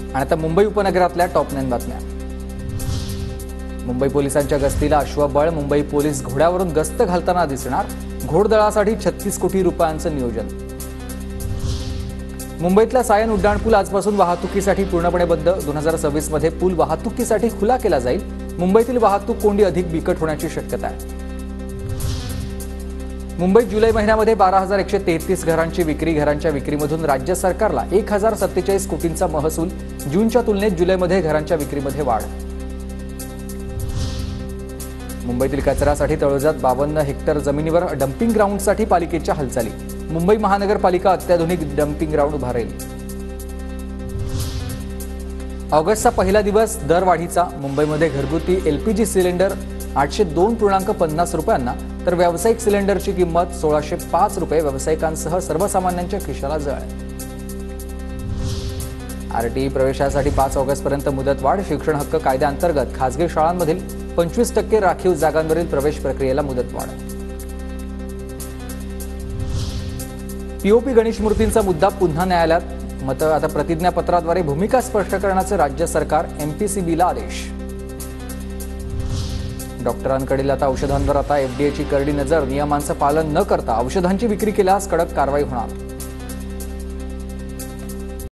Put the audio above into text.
आणि आता मुंबई उपनगरातल्या टॉप 9 बातम्या। मुंबई पोलिसांच्या गस्तीला अश्वबळ, मुंबई पोलीस घोड्यावरून गस्त घालताना दिसणार, घोडदळासाठी 36 कोटी रुपयांचं नियोजन। मुंबईतला सायन उड्डाणपूल आजपासून वाहतुकीसाठी पूर्णपणे बंद। 2026 मध्ये पूल वाहतुकीसाठी खुला केला जाईल। मुंबईतील वाहतूक कोंडी अधिक बिकट होण्याची शक्यता आहे। मुंबईत जुलै महिन्यामध्ये 12,133 घरांची विक्री। घरांच्या विक्रीमधून राज्य सरकारला 1,047 कोटींचा महसूल। जूनच्या तुलनेत जुलैमध्ये घरांच्या विक्रीमध्ये वाढ। मुंबईतील कचऱ्यासाठी तळोजात 52 हेक्टर जमिनीवर डम्पिंग ग्राउंडसाठी पालिकेच्या हालचाली। मुंबई महानगरपालिका अत्याधुनिक डम्पिंग ग्राउंड उभारेल। ऑगस्टचा पहिला दिवस दरवाढीचा। मुंबईमध्ये घरगुती एलपीजी सिलेंडर 802.50 रुपयांना, तर व्यावसायिक सिलेंडरची किंमत 1605 रुपये। व्यावसायिकांसह सर्वसामान्यांच्या खिशाला जळ। आरटीई प्रवेशासाठी 5 ऑगस्टपर्यंत मुदतवाढ। शिक्षण हक्क कायद्याअंतर्गत खासगी शाळांमधील 25% राखीव जागांवरील प्रवेश प्रक्रियेला मुदतवाढ। पीओपी गणेश मूर्तींचा मुद्दा पुन्हा न्यायालयात। मतं आता प्रतिज्ञापत्राद्वारे भूमिका स्पष्ट करण्याचे राज्य सरकार। एमपीसीबीला आदेश। डॉक्टरांकडील आता औषधांवर आता एफडीएची करडी नजर। नियमांचं पालन न करता औषधांची विक्री केल्यास कडक कारवाई होणार।